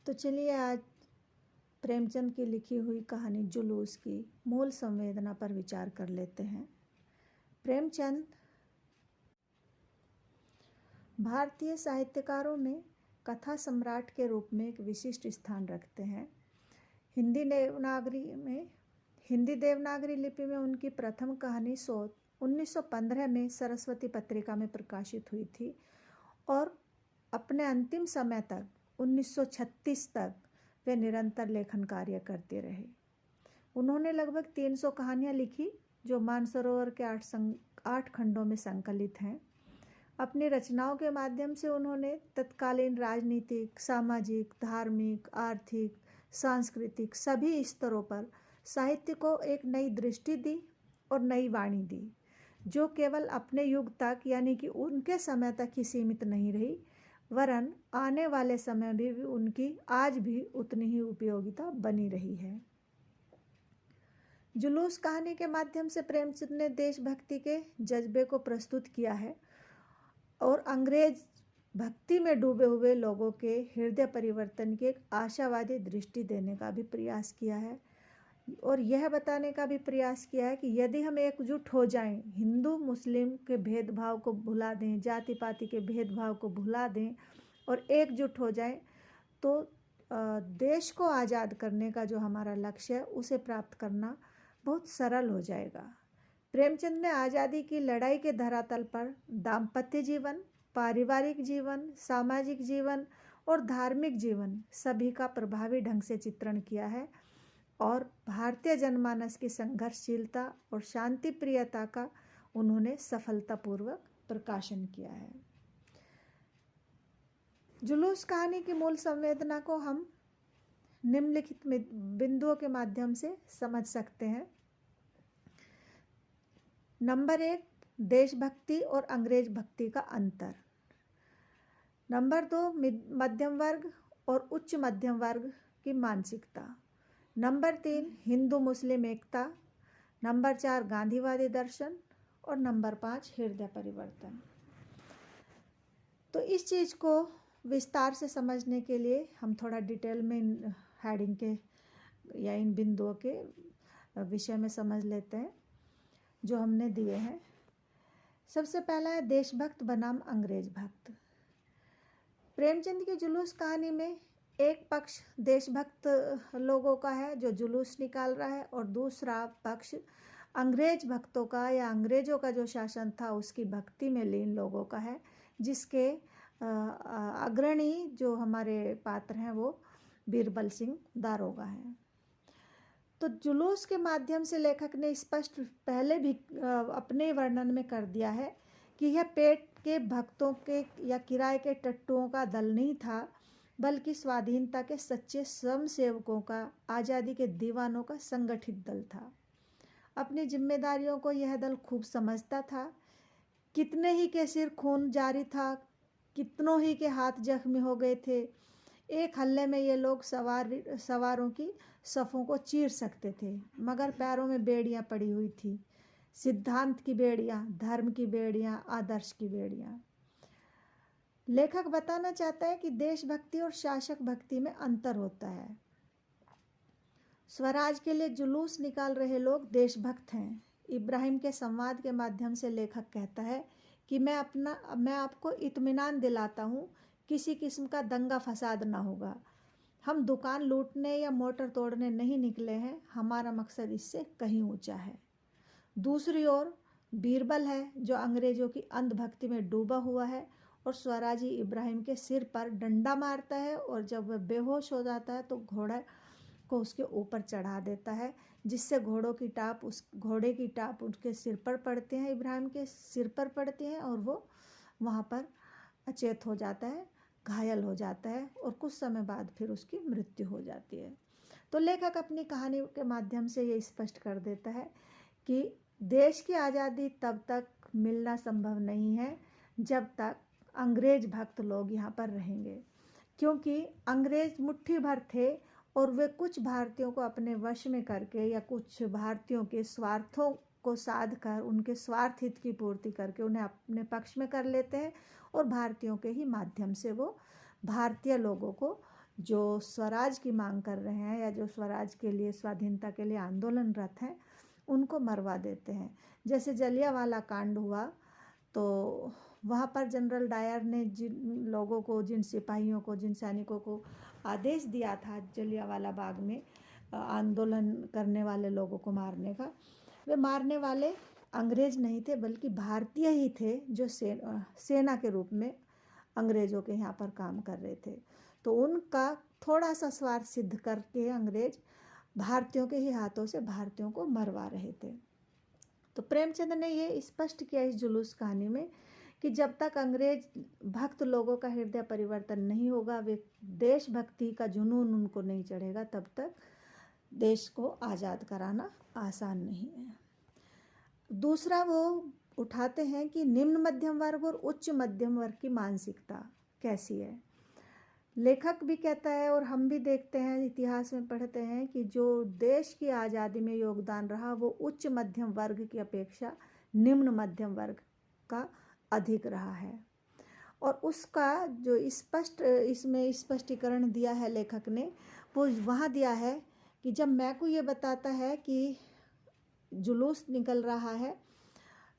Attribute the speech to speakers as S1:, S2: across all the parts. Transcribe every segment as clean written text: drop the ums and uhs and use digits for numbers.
S1: तो चलिए आज प्रेमचंद की लिखी हुई कहानी जुलूस की मूल संवेदना पर विचार कर लेते हैं। प्रेमचंद भारतीय साहित्यकारों में कथा सम्राट के रूप में एक विशिष्ट स्थान रखते हैं। हिंदी देवनागरी लिपि में उनकी प्रथम कहानी शोध 1915 में सरस्वती पत्रिका में प्रकाशित हुई थी और अपने अंतिम समय तक 1936 तक वे निरंतर लेखन कार्य करते रहे। उन्होंने लगभग 300 कहानियाँ लिखी जो मानसरोवर के 8 खंडों में संकलित हैं। अपनी रचनाओं के माध्यम से उन्होंने तत्कालीन राजनीतिक, सामाजिक, धार्मिक, आर्थिक, सांस्कृतिक सभी स्तरों पर साहित्य को एक नई दृष्टि दी और नई वाणी दी, जो केवल अपने युग तक यानी कि उनके समय तक ही सीमित नहीं रही, वरन आने वाले समय में भी उनकी आज भी उतनी ही उपयोगिता बनी रही है। जुलूस कहानी के माध्यम से प्रेमचंद ने देशभक्ति के जज्बे को प्रस्तुत किया है और अंग्रेज भक्ति में डूबे हुए लोगों के हृदय परिवर्तन की एक आशावादी दृष्टि देने का भी प्रयास किया है और यह बताने का भी प्रयास किया है कि यदि हम एकजुट हो जाएं, हिंदू मुस्लिम के भेदभाव को भुला दें, जाति पाति के भेदभाव को भुला दें और एकजुट हो जाएं, तो देश को आज़ाद करने का जो हमारा लक्ष्य है उसे प्राप्त करना बहुत सरल हो जाएगा। प्रेमचंद ने आज़ादी की लड़ाई के धरातल पर दाम्पत्य जीवन, पारिवारिक जीवन, सामाजिक जीवन और धार्मिक जीवन सभी का प्रभावी ढंग से चित्रण किया है और भारतीय जनमानस की संघर्षशीलता और शांति प्रियता का उन्होंने सफलतापूर्वक प्रकाशन किया है। जुलूस कहानी की मूल संवेदना को हम निम्नलिखित बिंदुओं के माध्यम से समझ सकते हैं। नंबर 1, देशभक्ति और अंग्रेज भक्ति का अंतर। नंबर 2, मध्यम वर्ग और उच्च मध्यम वर्ग की मानसिकता। नंबर 3, हिंदू मुस्लिम एकता। नंबर 4, गांधीवादी दर्शन और नंबर 5, हृदय परिवर्तन। तो इस चीज़ को विस्तार से समझने के लिए हम थोड़ा डिटेल में इन हेडिंग के या इन बिंदुओं के विषय में समझ लेते हैं जो हमने दिए हैं। सबसे पहला है देशभक्त बनाम अंग्रेज भक्त। प्रेमचंद की जुलूस कहानी में एक पक्ष देशभक्त लोगों का है जो जुलूस निकाल रहा है और दूसरा पक्ष अंग्रेज भक्तों का या अंग्रेजों का जो शासन था उसकी भक्ति में लीन लोगों का है, जिसके अग्रणी जो हमारे पात्र हैं वो बीरबल सिंह दारोगा हैं। तो जुलूस के माध्यम से लेखक ने स्पष्ट पहले भी अपने वर्णन में कर दिया है कि यह पेट के भक्तों के या किराए के टट्टुओं का दल नहीं था, बल्कि स्वाधीनता के सच्चे स्वयं सेवकों का, आज़ादी के दीवानों का संगठित दल था। अपनी जिम्मेदारियों को यह दल खूब समझता था। कितने ही के सिर खून जारी था, कितनों ही के हाथ जख्मी हो गए थे। एक हल्ले में ये लोग सवारों की सफ़ों को चीर सकते थे, मगर पैरों में बेड़ियां पड़ी हुई थी। सिद्धांत की बेड़ियां, धर्म की बेड़ियां, आदर्श की बेड़ियां। लेखक बताना चाहता है कि देशभक्ति और शासक भक्ति में अंतर होता है। स्वराज के लिए जुलूस निकाल रहे लोग देशभक्त हैं। इब्राहिम के संवाद के माध्यम से लेखक कहता है कि मैं आपको इत्मीनान दिलाता हूँ, किसी किस्म का दंगा फसाद ना होगा। हम दुकान लूटने या मोटर तोड़ने नहीं निकले हैं, हमारा मकसद इससे कहीं ऊंचा है। दूसरी ओर बीरबल है जो अंग्रेजों की अंधभक्ति में डूबा हुआ है और स्वराजी इब्राहिम के सिर पर डंडा मारता है और जब वह बेहोश हो जाता है तो घोड़ा को उसके ऊपर चढ़ा देता है, जिससे घोड़े की टाप उसके सिर पर पड़ते हैं, इब्राहिम के सिर पर पड़ती हैं और वो वहाँ पर अचेत हो जाता है, घायल हो जाता है और कुछ समय बाद फिर उसकी मृत्यु हो जाती है। तो लेखक अपनी कहानी के माध्यम से ये स्पष्ट कर देता है कि देश की आज़ादी तब तक मिलना संभव नहीं है जब तक अंग्रेज भक्त लोग यहाँ पर रहेंगे, क्योंकि अंग्रेज मुट्ठी भर थे और वे कुछ भारतीयों को अपने वश में करके या कुछ भारतीयों के स्वार्थों को साध कर, उनके स्वार्थ हित की पूर्ति करके उन्हें अपने पक्ष में कर लेते हैं और भारतीयों के ही माध्यम से वो भारतीय लोगों को जो स्वराज की मांग कर रहे हैं या जो स्वराज के लिए, स्वाधीनता के लिए आंदोलनरत हैं, उनको मरवा देते हैं। जैसे जलियांवाला कांड हुआ, तो वहाँ पर जनरल डायर ने जिन लोगों को, जिन सिपाहियों को, जिन सैनिकों को आदेश दिया था जलियांवाला बाग में आंदोलन करने वाले लोगों को मारने का, वे मारने वाले अंग्रेज नहीं थे बल्कि भारतीय ही थे, जो सेना के रूप में अंग्रेज़ों के यहाँ पर काम कर रहे थे। तो उनका थोड़ा सा स्वार्थ सिद्ध करके अंग्रेज भारतीयों के ही हाथों से भारतीयों को मरवा रहे थे। तो प्रेमचंद ने ये स्पष्ट किया इस जुलूस कहानी में कि जब तक अंग्रेज भक्त लोगों का हृदय परिवर्तन नहीं होगा, वे देशभक्ति का जुनून उनको नहीं चढ़ेगा, तब तक देश को आज़ाद कराना आसान नहीं है। दूसरा वो उठाते हैं कि निम्न मध्यम वर्ग और उच्च मध्यम वर्ग की मानसिकता कैसी है। लेखक भी कहता है और हम भी देखते हैं, इतिहास में पढ़ते हैं कि जो देश की आज़ादी में योगदान रहा वो उच्च मध्यम वर्ग की अपेक्षा निम्न मध्यम वर्ग का अधिक रहा है। और उसका जो इसमें स्पष्टीकरण दिया है लेखक ने, वो वहाँ दिया है कि जब मैकू ये बताता है कि जुलूस निकल रहा है,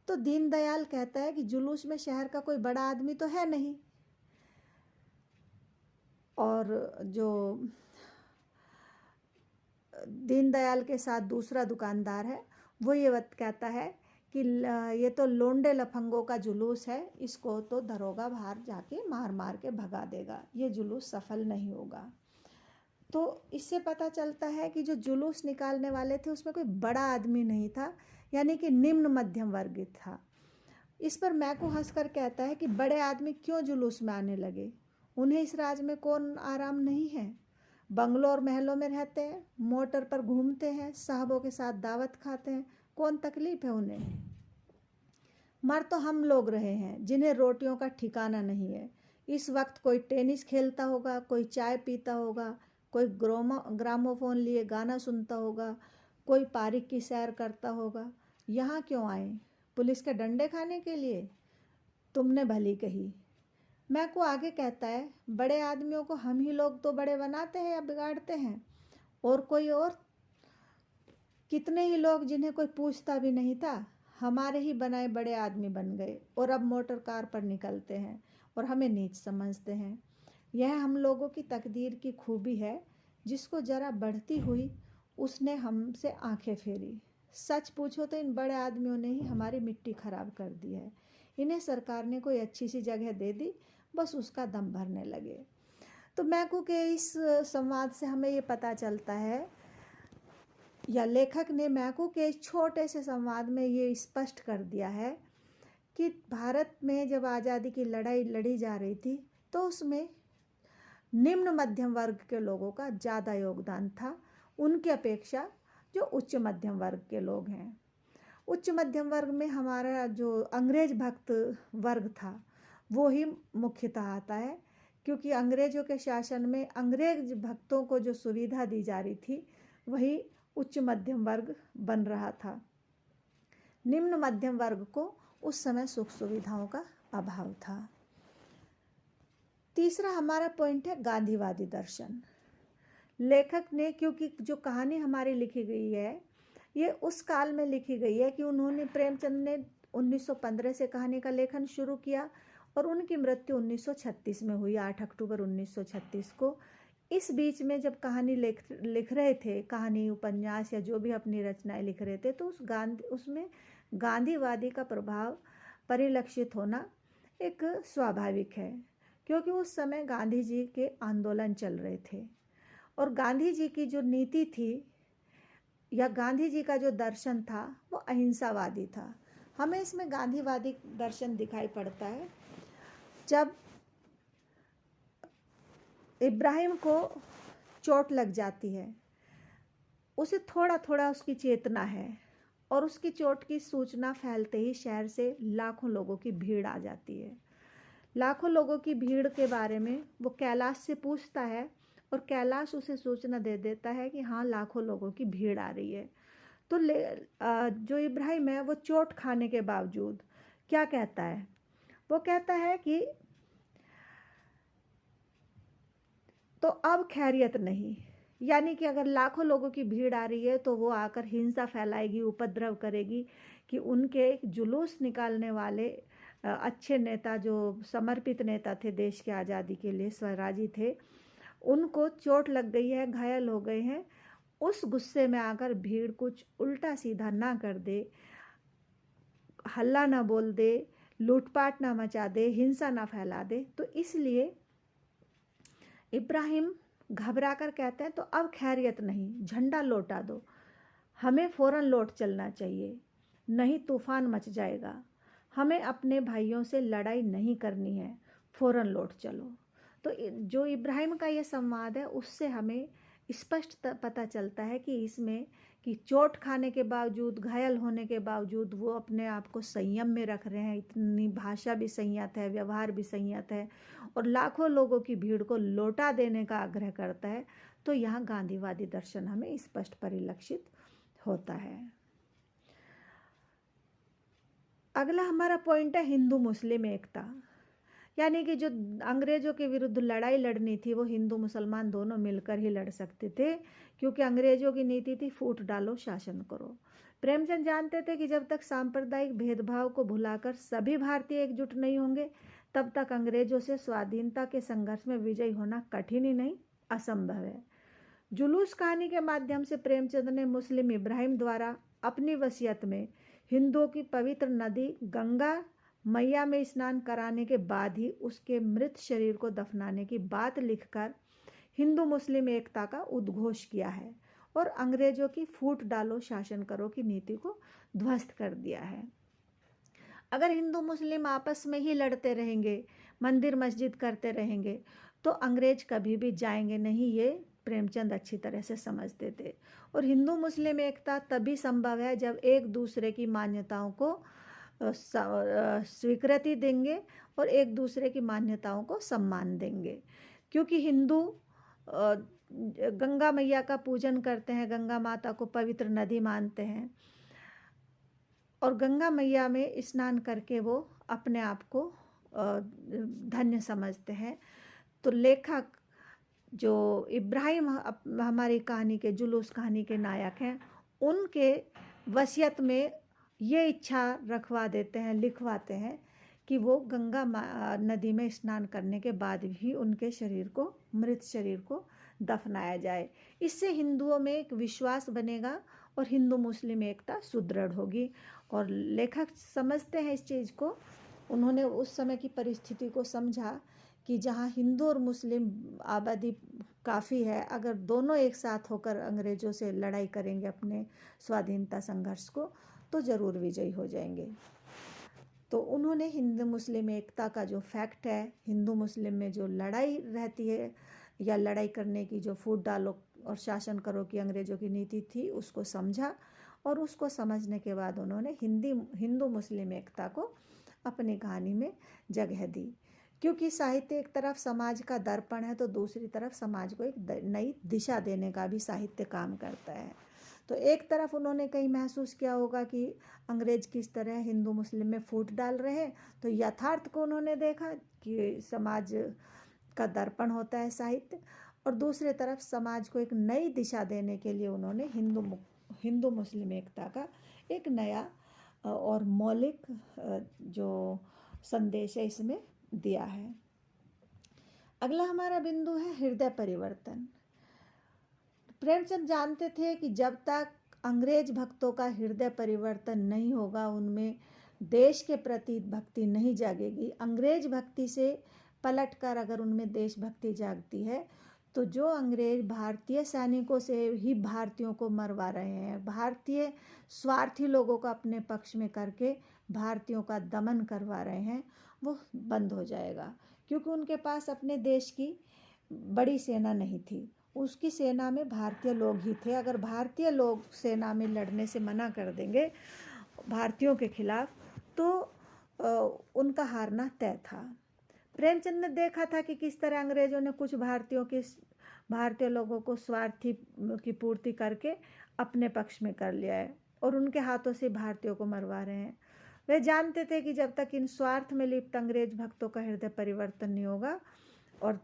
S1: तो दीनदयाल कहता है कि जुलूस में शहर का कोई बड़ा आदमी तो है नहीं, और जो दीनदयाल के साथ दूसरा दुकानदार है वो ये कहता है कि ये तो लोंडे लफंगों का जुलूस है, इसको तो दरोगा बाहर जाके मार मार के भगा देगा, ये जुलूस सफल नहीं होगा। तो इससे पता चलता है कि जो जुलूस निकालने वाले थे उसमें कोई बड़ा आदमी नहीं था, यानी कि निम्न मध्यम वर्ग था। इस पर मैकू हंसकर कहता है कि बड़े आदमी क्यों जुलूस में आने लगे, उन्हें इस राज में कौन आराम नहीं है, बंगलों और महलों में रहते हैं, मोटर पर घूमते हैं, साहबों के साथ दावत खाते हैं, कौन तकलीफ है उन्हें। मर तो हम लोग रहे हैं जिन्हें रोटियों का ठिकाना नहीं है। इस वक्त कोई टेनिस खेलता होगा, कोई चाय पीता होगा, कोई ग्रामोफोन लिए गाना सुनता होगा, कोई पार्क की सैर करता होगा। यहाँ क्यों आए, पुलिस के डंडे खाने के लिए? तुमने भली कही। मैकू आगे कहता है, बड़े आदमियों को हम ही लोग तो बड़े बनाते हैं या बिगाड़ते हैं, और कोई और? कितने ही लोग जिन्हें कोई पूछता भी नहीं था, हमारे ही बनाए बड़े आदमी बन गए और अब मोटर कार पर निकलते हैं और हमें नीच समझते हैं। यह हम लोगों की तकदीर की खूबी है, जिसको जरा बढ़ती हुई उसने हमसे आंखें फेरी। सच पूछो तो इन बड़े आदमियों ने ही हमारी मिट्टी खराब कर दी है। इन्हें सरकार ने कोई अच्छी सी जगह दे दी, बस उसका दम भरने लगे। तो मैकू के इस संवाद से हमें ये पता चलता है, या लेखक ने मैकू के इस छोटे से संवाद में ये स्पष्ट कर दिया है कि भारत में जब आज़ादी की लड़ाई लड़ी जा रही थी तो उसमें निम्न मध्यम वर्ग के लोगों का ज़्यादा योगदान था उनकी अपेक्षा जो उच्च मध्यम वर्ग के लोग हैं। उच्च मध्यम वर्ग में हमारा जो अंग्रेज भक्त वर्ग था वो ही मुख्यतः आता है, क्योंकि अंग्रेजों के शासन में अंग्रेज भक्तों को जो सुविधा दी जा रही थी वही उच्च मध्यम वर्ग बन रहा था। निम्न मध्यम वर्ग को उस समय सुख सुविधाओं का अभाव था। तीसरा हमारा पॉइंट है गांधीवादी दर्शन। लेखक ने, क्योंकि जो कहानी हमारी लिखी गई है ये उस काल में लिखी गई है कि उन्होंने, प्रेमचंद ने 1915 से कहानी का लेखन शुरू किया और उनकी मृत्यु 1936 में हुई, 8 अक्टूबर 1936 को। इस बीच में जब कहानी लिख रहे थे, कहानी उपन्यास या जो भी अपनी रचनाएं लिख रहे थे, तो उसमें गांधीवादी का प्रभाव परिलक्षित होना एक स्वाभाविक है, क्योंकि उस समय गांधी जी के आंदोलन चल रहे थे और गांधी जी की जो नीति थी या गांधी जी का जो दर्शन था वो अहिंसावादी था। हमें इसमें गांधीवादी दर्शन दिखाई पड़ता है जब इब्राहिम को चोट लग जाती है, उसे थोड़ा थोड़ा उसकी चेतना है और उसकी चोट की सूचना फैलते ही शहर से लाखों लोगों की भीड़ आ जाती है। लाखों लोगों की भीड़ के बारे में वो कैलाश से पूछता है और कैलाश उसे सूचना दे देता है कि हाँ, लाखों लोगों की भीड़ आ रही है। तो जो इब्राहिम है वो चोट खाने के बावजूद क्या कहता है, वो कहता है कि तो अब खैरियत नहीं। यानी कि अगर लाखों लोगों की भीड़ आ रही है तो वो आकर हिंसा फैलाएगी, उपद्रव करेगी कि उनके जुलूस निकालने वाले अच्छे नेता, जो समर्पित नेता थे देश की आज़ादी के लिए, स्वराजी थे, उनको चोट लग गई है, घायल हो गए हैं। उस गुस्से में आकर भीड़ कुछ उल्टा सीधा ना कर दे, हल्ला ना बोल दे, लूटपाट ना मचा दे, हिंसा ना फैला दे। तो इसलिए इब्राहिम घबरा कर कहते हैं तो अब खैरियत नहीं, झंडा लौटा दो, हमें फ़ौरन लौट चलना चाहिए, नहीं तूफान मच जाएगा, हमें अपने भाइयों से लड़ाई नहीं करनी है, फ़ौरन लौट चलो। तो जो इब्राहिम का ये संवाद है उससे हमें स्पष्ट पता चलता है कि इसमें कि चोट खाने के बावजूद, घायल होने के बावजूद वो अपने आप को संयम में रख रहे हैं। इतनी भाषा भी संयत है, व्यवहार भी संयत है, और लाखों लोगों की भीड़ को लौटा देने का आग्रह करता है। तो यहाँ गांधीवादी दर्शन हमें स्पष्ट परिलक्षित होता है। अगला हमारा पॉइंट है हिंदू मुस्लिम एकता। यानी कि जो अंग्रेज़ों के विरुद्ध लड़ाई लड़नी थी वो हिंदू मुसलमान दोनों मिलकर ही लड़ सकते थे, क्योंकि अंग्रेज़ों की नीति थी फूट डालो, शासन करो। प्रेमचंद जानते थे कि जब तक सांप्रदायिक भेदभाव को भुलाकर सभी भारतीय एकजुट नहीं होंगे तब तक अंग्रेज़ों से स्वाधीनता के संघर्ष में विजयी होना कठिन ही नहीं, असंभव है। जुलूस कहानी के माध्यम से प्रेमचंद ने मुस्लिम इब्राहिम द्वारा अपनी वसीयत में हिंदुओं की पवित्र नदी गंगा मैया में स्नान कराने के बाद ही उसके मृत शरीर को दफनाने की बात लिखकर हिंदू मुस्लिम एकता का उद्घोष किया है और अंग्रेजों की फूट डालो, शासन करो की नीति को ध्वस्त कर दिया है। अगर हिंदू मुस्लिम आपस में ही लड़ते रहेंगे, मंदिर मस्जिद करते रहेंगे, तो अंग्रेज कभी भी जाएंगे नहीं, ये प्रेमचंद अच्छी तरह से समझते थे। और हिंदू मुस्लिम एकता तभी संभव है जब एक दूसरे की मान्यताओं को स्वीकृति देंगे और एक दूसरे की मान्यताओं को सम्मान देंगे। क्योंकि हिंदू गंगा मैया का पूजन करते हैं, गंगा माता को पवित्र नदी मानते हैं और गंगा मैया में स्नान करके वो अपने आप को धन्य समझते हैं। तो लेखक जो इब्राहिम हमारी कहानी के, जुलूस कहानी के नायक हैं, उनके वसीयत में ये इच्छा रखवा देते हैं, लिखवाते हैं कि वो गंगा नदी में स्नान करने के बाद भी उनके शरीर को, मृत शरीर को दफनाया जाए। इससे हिंदुओं में एक विश्वास बनेगा और हिंदू मुस्लिम एकता सुदृढ़ होगी। और लेखक समझते हैं इस चीज़ को, उन्होंने उस समय की परिस्थिति को समझा कि जहाँ हिंदू और मुस्लिम आबादी काफ़ी है, अगर दोनों एक साथ होकर अंग्रेज़ों से लड़ाई करेंगे अपने स्वाधीनता संघर्ष को, तो ज़रूर विजयी हो जाएंगे। तो उन्होंने हिंदू मुस्लिम एकता का जो फैक्ट है, हिंदू मुस्लिम में जो लड़ाई रहती है या लड़ाई करने की जो फूट डालो और शासन करो की अंग्रेज़ों की नीति थी, उसको समझा और उसको समझने के बाद उन्होंने हिंदू मुस्लिम एकता को अपनी कहानी में जगह दी। क्योंकि साहित्य एक तरफ समाज का दर्पण है तो दूसरी तरफ समाज को एक नई दिशा देने का भी साहित्य काम करता है। तो एक तरफ उन्होंने कहीं महसूस किया होगा कि अंग्रेज किस तरह हिंदू मुस्लिम में फूट डाल रहे हैं, तो यथार्थ को उन्होंने देखा कि समाज का दर्पण होता है साहित्य, और दूसरी तरफ समाज को एक नई दिशा देने के लिए उन्होंने हिंदू मुस्लिम एकता का एक नया और मौलिक जो संदेश है इसमें दिया है। अगला हमारा बिंदु है हृदय परिवर्तन। प्रेमचंद जानते थे कि जब तक अंग्रेज भक्तों का हृदय परिवर्तन नहीं होगा, उनमें देश के प्रति भक्ति नहीं जागेगी। अंग्रेज भक्ति से पलटकर अगर उनमें देशभक्ति जागती है तो जो अंग्रेज भारतीय सैनिकों से ही भारतीयों को मरवा रहे हैं, भारतीय स्वार्थी लोगों को अपने पक्ष में करके भारतीयों का दमन करवा रहे हैं, वो बंद हो जाएगा। क्योंकि उनके पास अपने देश की बड़ी सेना नहीं थी, उसकी सेना में भारतीय लोग ही थे। अगर भारतीय लोग सेना में लड़ने से मना कर देंगे भारतीयों के खिलाफ, तो उनका हारना तय था। प्रेमचंद ने देखा था कि किस तरह अंग्रेजों ने कुछ भारतीय लोगों को स्वार्थी की पूर्ति करके अपने पक्ष में कर लिया है और उनके हाथों से भारतीयों को मरवा रहे हैं। वे जानते थे कि जब तक इन स्वार्थ में लिप्त अंग्रेज भक्तों का हृदय परिवर्तन नहीं होगा और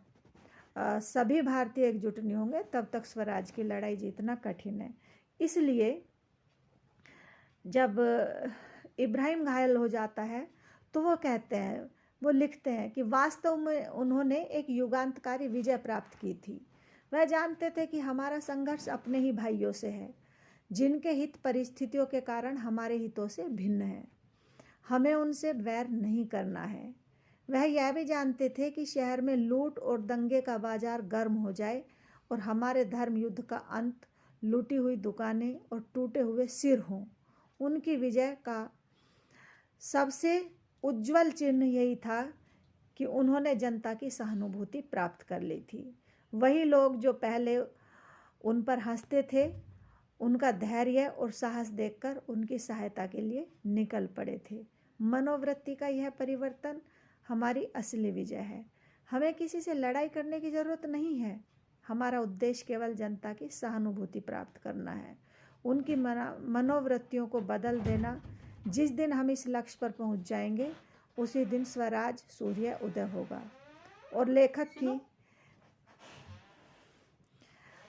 S1: सभी भारतीय एकजुट नहीं होंगे तब तक स्वराज की लड़ाई जीतना कठिन है। इसलिए जब इब्राहिम घायल हो जाता है तो वो कहते हैं, वो लिखते हैं कि वास्तव में उन्होंने एक युगांतकारी विजय प्राप्त की थी। वह जानते थे कि हमारा संघर्ष अपने ही भाइयों से है, जिनके हित परिस्थितियों के कारण हमारे हितों से भिन्न है। हमें उनसे वैर नहीं करना है। वह यह भी जानते थे कि शहर में लूट और दंगे का बाजार गर्म हो जाए और हमारे धर्म युद्ध का अंत लूटी हुई दुकानें और टूटे हुए सिर हों। उनकी विजय का सबसे उज्जवल चिन्ह यही था कि उन्होंने जनता की सहानुभूति प्राप्त कर ली थी। वही लोग जो पहले उन पर हंसते थे, उनका धैर्य और साहस देखकर उनकी सहायता के लिए निकल पड़े थे। मनोवृत्ति का यह परिवर्तन हमारी असली विजय है। हमें किसी से लड़ाई करने की ज़रूरत नहीं है। हमारा उद्देश्य केवल जनता की सहानुभूति प्राप्त करना है, उनकी मनोवृत्तियों को बदल देना। जिस दिन हम इस लक्ष्य पर पहुंच जाएंगे, उसी दिन स्वराज सूर्य उदय होगा। और लेखक की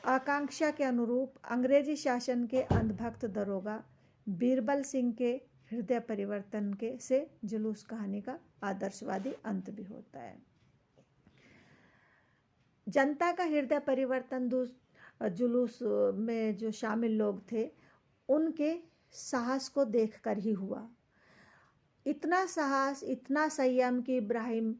S1: आकांक्षा के अनुरूप अंग्रेजी शासन के अंधभक्त दरोगा बीरबल सिंह के हृदय परिवर्तन के से जुलूस कहानी का आदर्शवादी अंत भी होता है। जनता का हृदय परिवर्तन जुलूस में जो शामिल लोग थे, उनके साहस को देखकर ही हुआ। इतना साहस, इतना संयम कि इब्राहिम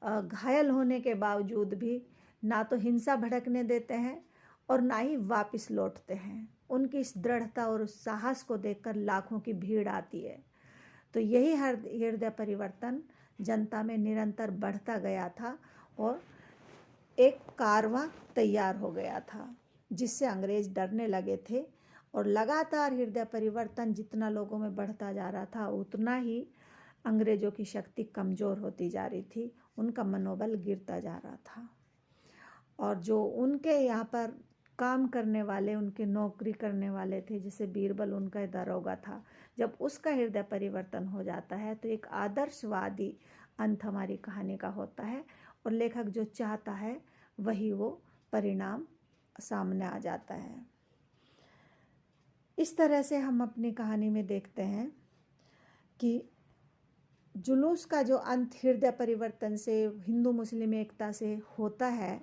S1: घायल होने के बावजूद भी ना तो हिंसा भड़कने देते हैं और ना ही वापस लौटते हैं। उनकी इस दृढ़ता और उस साहस को देखकर लाखों की भीड़ आती है। तो यही हृदय परिवर्तन जनता में निरंतर बढ़ता गया था और एक कारवां तैयार हो गया था, जिससे अंग्रेज डरने लगे थे। और लगातार हृदय परिवर्तन जितना लोगों में बढ़ता जा रहा था, उतना ही अंग्रेजों की शक्ति कमज़ोर होती जा रही थी, उनका मनोबल गिरता जा रहा था। और जो उनके यहाँ पर काम करने वाले, उनके नौकरी करने वाले थे, जैसे बीरबल उनका दरोगा था, जब उसका हृदय परिवर्तन हो जाता है तो एक आदर्शवादी अंत हमारी कहानी का होता है। और लेखक जो चाहता है वही वो परिणाम सामने आ जाता है। इस तरह से हम अपनी कहानी में देखते हैं कि जुलूस का जो अंत हृदय परिवर्तन से, हिंदू मुस्लिम एकता से होता है,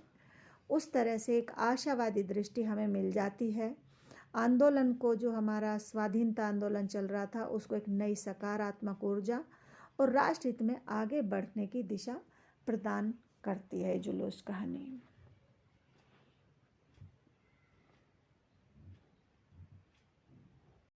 S1: उस तरह से एक आशावादी दृष्टि हमें मिल जाती है। आंदोलन को, जो हमारा स्वाधीनता आंदोलन चल रहा था, उसको एक नई सकारात्मक ऊर्जा और राष्ट्रहित में आगे बढ़ने की दिशा प्रदान करती है जुलूस कहानी।